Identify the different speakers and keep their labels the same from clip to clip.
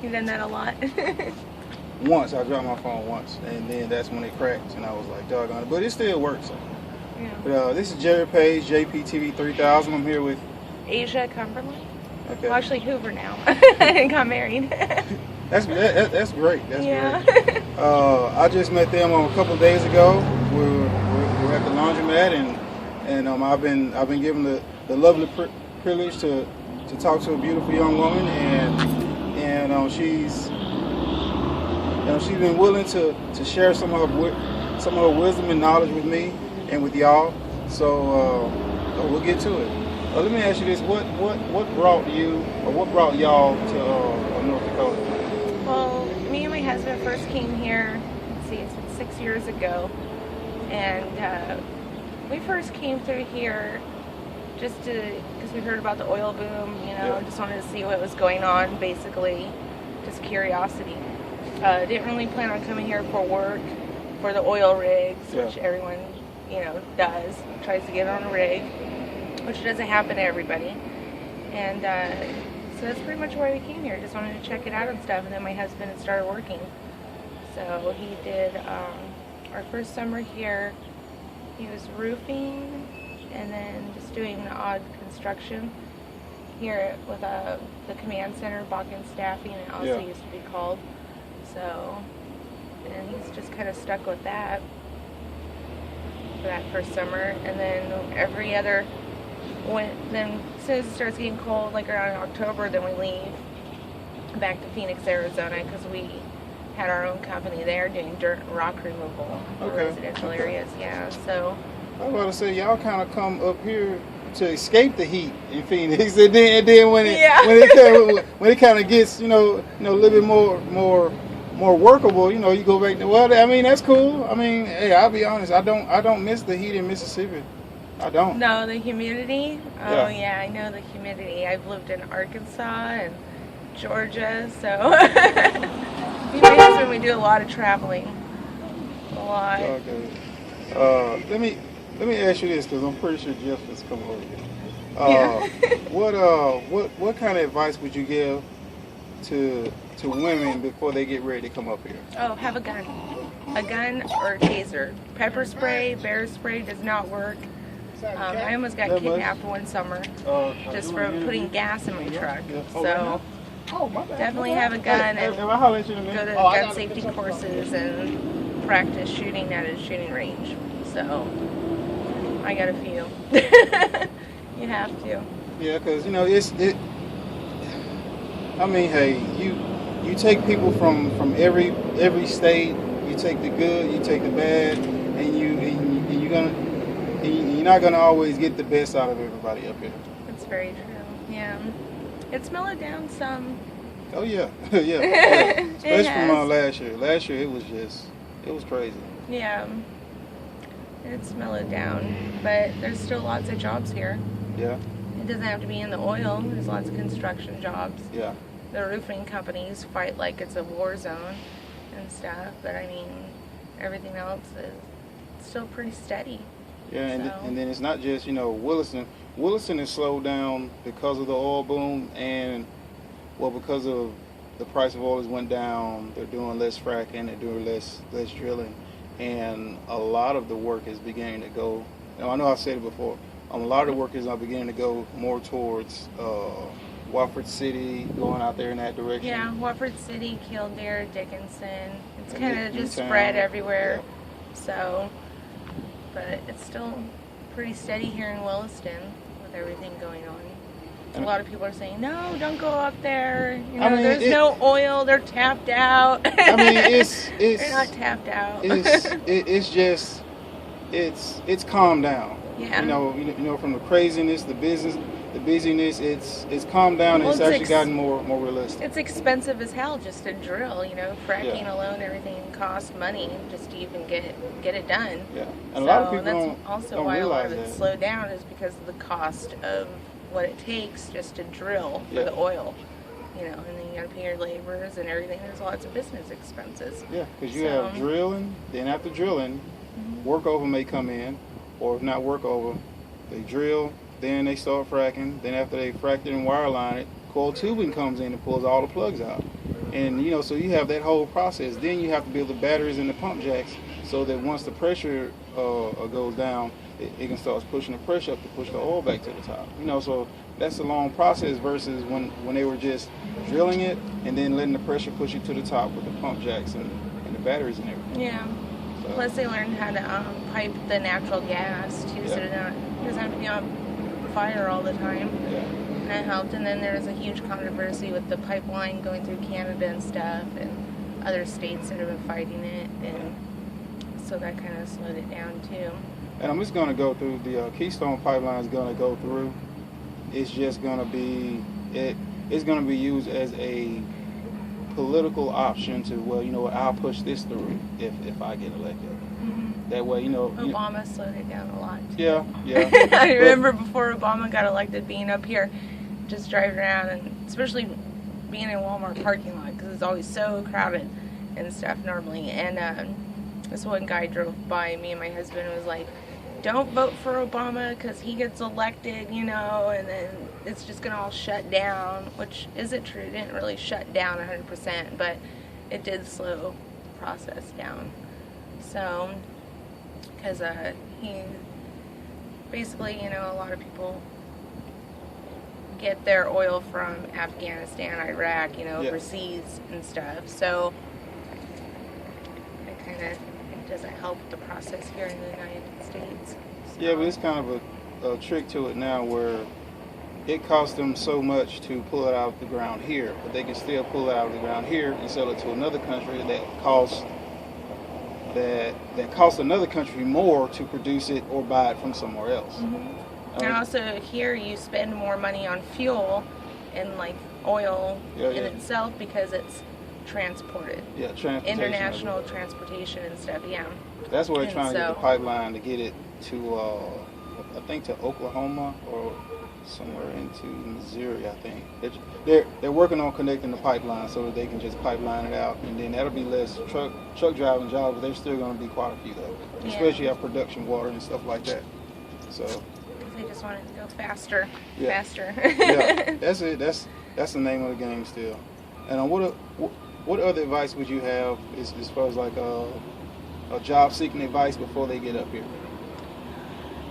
Speaker 1: You've done that a lot.
Speaker 2: Once I dropped my phone once, and then that's when it cracked, and I was like, doggone it. But it still works.
Speaker 1: Yeah.
Speaker 2: But this is Jerry Page, JPTV 3000. I'm here with
Speaker 1: Asia Cumberland.
Speaker 2: Okay.
Speaker 1: Well, actually Hoover now. I got married.
Speaker 2: That's great. That's
Speaker 1: yeah.
Speaker 2: great. I just met them a couple of days ago. We're at the laundromat, and I've been given the lovely privilege to talk to a beautiful young woman, and she's been willing to share some of her wisdom and knowledge with me and with y'all. So we'll get to it. Let me ask you this: what brought y'all to North Dakota?
Speaker 1: Well, me and my husband first came here. Let's see, it's been 6 years ago, and we first came through here just because we heard about the oil boom. Just wanted to see what was going on. Basically, just curiosity. Didn't really plan on coming here for work, for the oil rigs, which everyone, does, tries to get on a rig, which doesn't happen to everybody. And so that's pretty much why we came here. Just wanted to check it out and stuff. And then my husband had started working. So he did our first summer here. He was roofing and then just doing odd construction here with the command center, Bakken Staffing, it also used to be called. So, and he's just kind of stuck with that for that first summer, and then every other then as soon as it starts getting cold, like around October, then we leave back to Phoenix, Arizona, because we had our own company there doing dirt and rock removal for residential areas. Yeah, so
Speaker 2: I was about to say y'all kind of come up here to escape the heat in Phoenix, and then when it kind of gets a little bit more workable, you go back to, well, I mean, that's cool. I mean, hey, I'll be honest, I don't miss the heat in Mississippi. I don't.
Speaker 1: No, the humidity? Oh, yeah, I know the humidity. I've lived in Arkansas and Georgia, so me and my husband, we do a lot of traveling. A lot.
Speaker 2: Okay. Let me ask you this, because I'm pretty sure Jeff has come over here. What kind of advice would you give to women before they get ready to come up here?
Speaker 1: Oh, have a gun or a taser. Pepper spray, bear spray does not work. I almost got kidnapped one summer just for putting gas in my truck. So definitely have a gun and go to gun safety courses and practice shooting at a shooting range. So I got a few. You have to.
Speaker 2: Yeah, because I mean, hey, you take people from every state. You take the good, you take the bad, and you're not gonna always get the best out of everybody up here.
Speaker 1: That's very true. Yeah, it's mellowed down some.
Speaker 2: Oh yeah, yeah. Especially from last year. Last year it was crazy.
Speaker 1: Yeah, it's mellowed down, but there's still lots of jobs here.
Speaker 2: Yeah.
Speaker 1: It doesn't have to be in the oil. There's lots of construction jobs.
Speaker 2: Yeah.
Speaker 1: The roofing companies fight like it's a war zone and stuff, but I mean, everything else is still pretty steady.
Speaker 2: Yeah, and then it's not just, Williston. Williston is slowed down because of the oil boom and, because of the price of oil has went down. They're doing less fracking, they're doing less drilling, and a lot of the work is beginning to go, I know I've said it before, a lot of the work is now beginning to go more towards Wofford City, going out there in that direction.
Speaker 1: Yeah, Wofford City, Kildare, Dickinson. It's kind of just spread everywhere. Yeah. So, but it's still pretty steady here in Williston with everything going on. A lot of people are saying, no, don't go up there. There's no oil. They're tapped out.
Speaker 2: I mean, it's
Speaker 1: they're not tapped out.
Speaker 2: It's calmed down.
Speaker 1: Yeah.
Speaker 2: From the craziness, the busyness, it's calmed down, and it's actually gotten more realistic.
Speaker 1: It's expensive as hell just to drill, fracking alone, everything costs money just to even get it done.
Speaker 2: Yeah, and a lot of people
Speaker 1: that's
Speaker 2: don't
Speaker 1: why a lot
Speaker 2: realize
Speaker 1: of it slowed down is because of the cost of what it takes just to drill for the oil. And then you got to pay your laborers and everything. There's lots of business expenses.
Speaker 2: Yeah, because you have drilling, then after drilling, workover may come in, or if not workover, they drill, then they start fracking. Then after they fracked it and wireline it, coiled tubing comes in and pulls all the plugs out. And, so you have that whole process. Then you have to build the batteries and the pump jacks so that once the pressure goes down, it can start pushing the pressure up to push the oil back to the top. So that's a long process versus when they were just drilling it and then letting the pressure push it to the top with the pump jacks and the batteries and everything.
Speaker 1: Yeah. So. Plus they learned how to pipe the natural gas too, so it doesn't have to be on fire all the time.
Speaker 2: Yeah.
Speaker 1: And that helped. And then there was a huge controversy with the pipeline going through Canada and stuff, and other states that have been fighting it, and so that kind of slowed it down too.
Speaker 2: And I'm just going to go through the Keystone Pipeline is going to go through. It's just going to be it's going to be used as a political option to, well, what, I'll push this through if I get elected.
Speaker 1: Mm-hmm.
Speaker 2: That way,
Speaker 1: Obama slowed it down a lot too.
Speaker 2: Yeah.
Speaker 1: I remember before Obama got elected, being up here, just driving around, and especially being in a Walmart parking lot because it's always so crowded and stuff normally. And this one guy drove by me and my husband and was like, "Don't vote for Obama because he gets elected, and then it's just going to all shut down," which isn't true. It didn't really shut down 100%, but it did slow the process down. So, because he basically, a lot of people get their oil from Afghanistan, Iraq, overseas and stuff. So, it kind of doesn't help the process here in the United States. So.
Speaker 2: Yeah, but it's kind of a trick to it now where it costs them so much to pull it out of the ground here, but they can still pull it out of the ground here and sell it to another country that costs another country more to produce it or buy it from somewhere else.
Speaker 1: Mm-hmm. And also here you spend more money on fuel and like oil in itself because it's transported.
Speaker 2: Yeah, transportation.
Speaker 1: International transportation and stuff, yeah.
Speaker 2: That's why they're trying to get the pipeline to get it to, I think to Oklahoma or somewhere into Missouri, I think. They're working on connecting the pipeline so that they can just pipeline it out, and then that'll be less truck driving jobs, but there's still going to be quite a few though, especially our production water and stuff like that. So.
Speaker 1: Because they just want it to go faster.
Speaker 2: Yeah, that's it. That's the name of the game still. And what other advice would you have as far as like a job seeking advice before they get up here?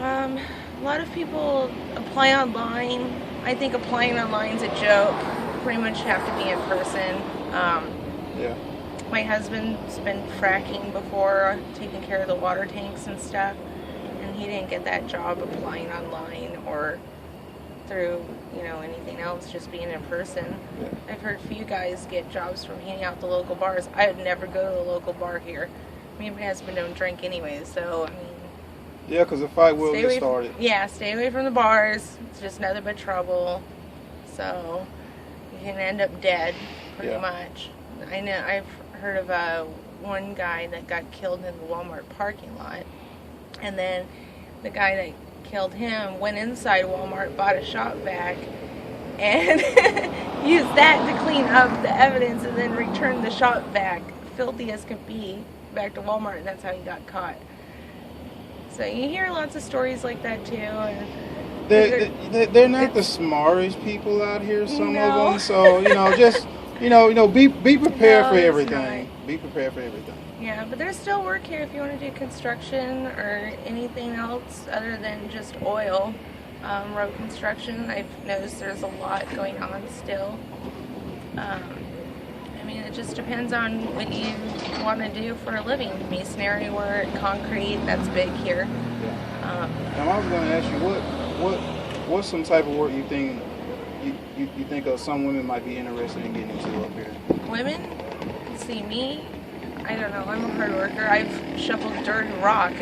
Speaker 1: A lot of people apply online. I think applying online is a joke. You pretty much have to be in person. My husband's been fracking before, taking care of the water tanks and stuff, and he didn't get that job applying online or through anything else, just being in person. I've heard a few guys get jobs from hanging out at the local bars. I would never go to the local bar here. Me and my husband don't drink anyway, so
Speaker 2: yeah, because the fight will get started.
Speaker 1: Stay away from the bars. It's just nothing but trouble. So you can end up dead, pretty much. I know. I've heard of one guy that got killed in the Walmart parking lot, and then the guy that killed him went inside Walmart, bought a shop vac, and used that to clean up the evidence, and then returned the shop vac, filthy as could be, back to Walmart, and that's how he got caught. So you hear lots of stories like that too. And
Speaker 2: they're not the smartest people out here, some of them. So just be prepared for everything. Be prepared for everything.
Speaker 1: Yeah, but there's still work here if you want to do construction or anything else other than just oil. Road construction, I've noticed there's a lot going on still. It just depends on what you want to do for a living. Masonry work, concrete, that's big here.
Speaker 2: Now I was going to ask you, what's some type of work you think some women might be interested in getting into up here?
Speaker 1: Women? See, me, I don't know, I'm a hard worker. I've shoveled dirt and rock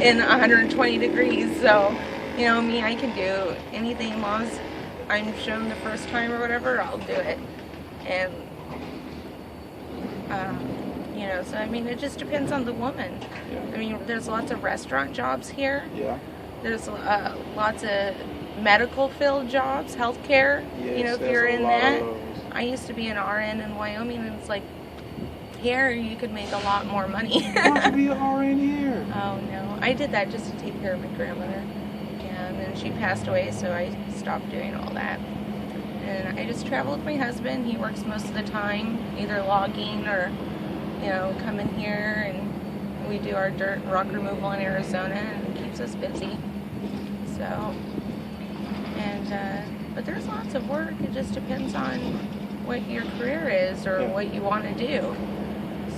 Speaker 1: in 120 degrees, so, me, I can do anything as long as I'm shown the first time or whatever, I'll do it. And, so, it just depends on the woman.
Speaker 2: Yeah.
Speaker 1: There's lots of restaurant jobs here.
Speaker 2: Yeah.
Speaker 1: There's lots of medical field jobs, healthcare,
Speaker 2: yes,
Speaker 1: if you're in that. I used to be an RN in Wyoming, and it's like, here you could make a lot more money.
Speaker 2: Why don't you be an RN here?
Speaker 1: Oh, no. I did that just to take care of my grandmother. Yeah, and then she passed away, so I stopped doing all that. And I just travel with my husband. He works most of the time, either logging or, come in here, and we do our dirt and rock removal in Arizona, and it keeps us busy. So, but there's lots of work. It just depends on what your career is or what you want to do.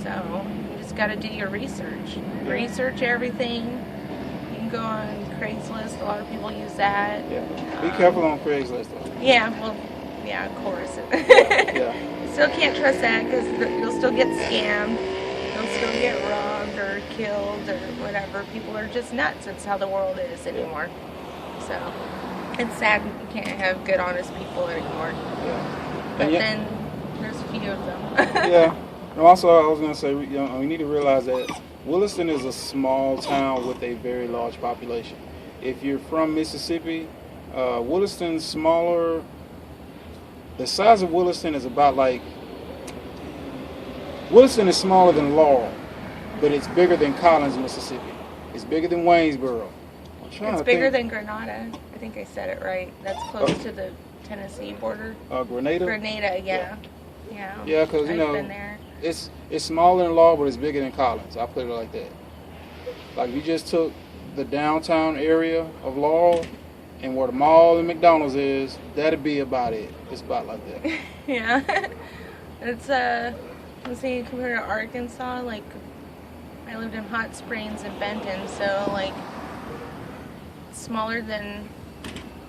Speaker 1: So you just got to do your research. Research everything. You can go on Craigslist. A lot of people use that.
Speaker 2: Yeah. Be careful on Craigslist, though.
Speaker 1: Yeah. Well. Yeah. Of course. Still can't trust that because you'll still get scammed. You'll still get robbed or killed or whatever. People are just nuts. It's how the world is anymore. So it's sad you can't have good, honest people anymore.
Speaker 2: Yeah.
Speaker 1: But then there's a few of them.
Speaker 2: Yeah. And also, I was going to say, we need to realize that Williston is a small town with a very large population. If you're from Mississippi, Williston's smaller. The size of Williston is about like... Williston is smaller than Laurel, but it's bigger than Collins, Mississippi. It's bigger than Waynesboro.
Speaker 1: It's bigger than Grenada. I think I said it right. That's close to the Tennessee border.
Speaker 2: Grenada?
Speaker 1: Grenada, yeah.
Speaker 2: Yeah, because,
Speaker 1: I've been there.
Speaker 2: It's smaller than Laurel, but it's bigger than Collins. I'll put it like that. Like, if you just took the downtown area of Laurel and where the mall and McDonald's is, that'd be about it. It's about like that.
Speaker 1: Yeah. It's, let's say compared to Arkansas, like, I lived in Hot Springs and Benton, so, like, smaller than,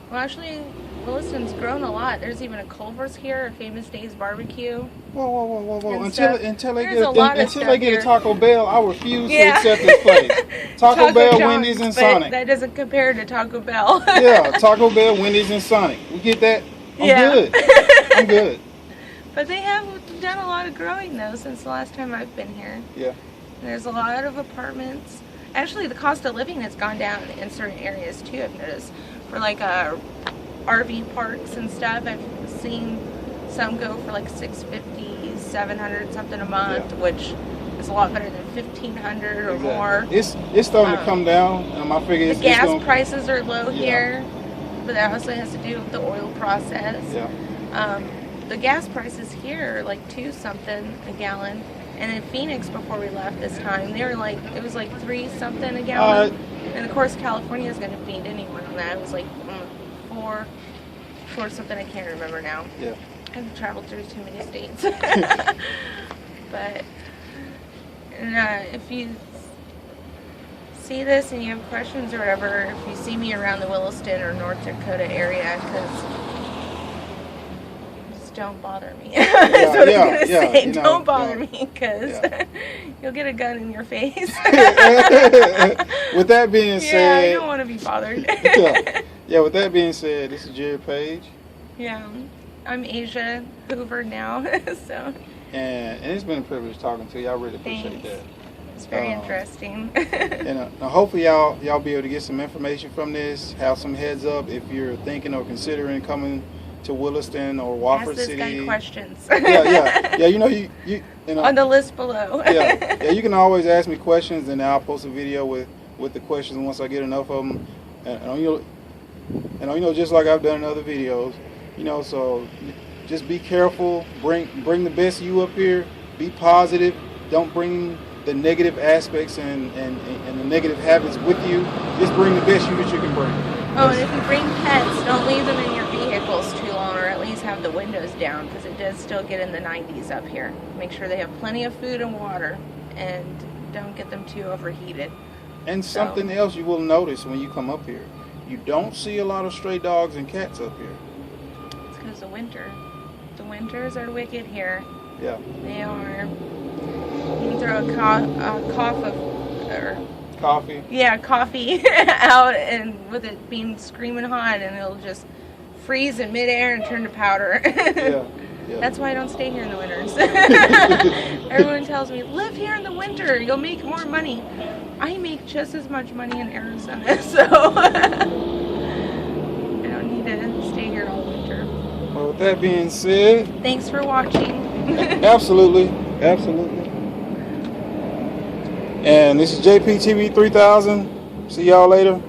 Speaker 1: well, actually, Williston's grown a lot. There's even a Culver's here, a Famous Days barbecue.
Speaker 2: Whoa. Until they get a Taco Bell, I refuse to accept this place. Taco Bell,
Speaker 1: John's,
Speaker 2: Wendy's, and Sonic.
Speaker 1: That doesn't compare to Taco Bell.
Speaker 2: Yeah, Taco Bell, Wendy's, and Sonic. We get that? Good. I'm good.
Speaker 1: But they have done a lot of growing, though, since the last time I've been here.
Speaker 2: Yeah.
Speaker 1: And there's a lot of apartments. Actually, the cost of living has gone down in certain areas, too, I've noticed. For, like, RV parks and stuff, I've seen some go for, like, $650, $700 something a month, which is a lot better than $1,500 or more.
Speaker 2: It's starting to come down. I figure
Speaker 1: the gas prices are low here, but that also has to do with the oil process.
Speaker 2: Yeah.
Speaker 1: The gas prices here are like $2 something a gallon, and in Phoenix before we left this time, they were like, it was like $3 something a gallon. And of course, California is going to beat anyone on that. It was like four something. I can't remember now.
Speaker 2: Yeah.
Speaker 1: I've traveled through too many states. But if you see this and you have questions or whatever, if you see me around the Williston or North Dakota area, because don't bother me. That's what I'm going to say. Don't bother me, because you'll get a gun in your face.
Speaker 2: With that being said...
Speaker 1: I don't want to be bothered.
Speaker 2: With that being said, this is Jerry Page.
Speaker 1: Yeah. I'm Azia Hoover now.
Speaker 2: And it's been a privilege talking to you. I really appreciate that.
Speaker 1: It's very interesting.
Speaker 2: And hopefully y'all be able to get some information from this, have some heads up if you're thinking or considering coming to Williston or Wofford City.
Speaker 1: Ask this guy questions.
Speaker 2: You
Speaker 1: on the list below.
Speaker 2: You can always ask me questions, and I'll post a video with the questions once I get enough of them. And just like I've done in other videos, so just be careful. Bring the best of you up here. Be positive. Don't bring the negative aspects and the negative habits with you. Just bring the best you that you can bring.
Speaker 1: Oh, and if you bring pets, don't leave them in your vehicles too long, or at least have the windows down, because it does still get in the 90s up here. Make sure they have plenty of food and water, and don't get them too overheated.
Speaker 2: And something else you will notice when you come up here, you don't see a lot of stray dogs and cats up here.
Speaker 1: It's because of winter. The winters are wicked here.
Speaker 2: Yeah.
Speaker 1: They are. You can throw a coffee. Yeah, coffee out, and with it being screaming hot, and it'll just freeze in midair and turn to powder.
Speaker 2: Yeah.
Speaker 1: That's why I don't stay here in the winters. Everyone tells me, live here in the winter, you'll make more money. I make just as much money in Arizona, so I don't need to stay here all winter.
Speaker 2: Well, with that being said,
Speaker 1: thanks for watching.
Speaker 2: Absolutely. And this is JPTV 3000. See y'all later.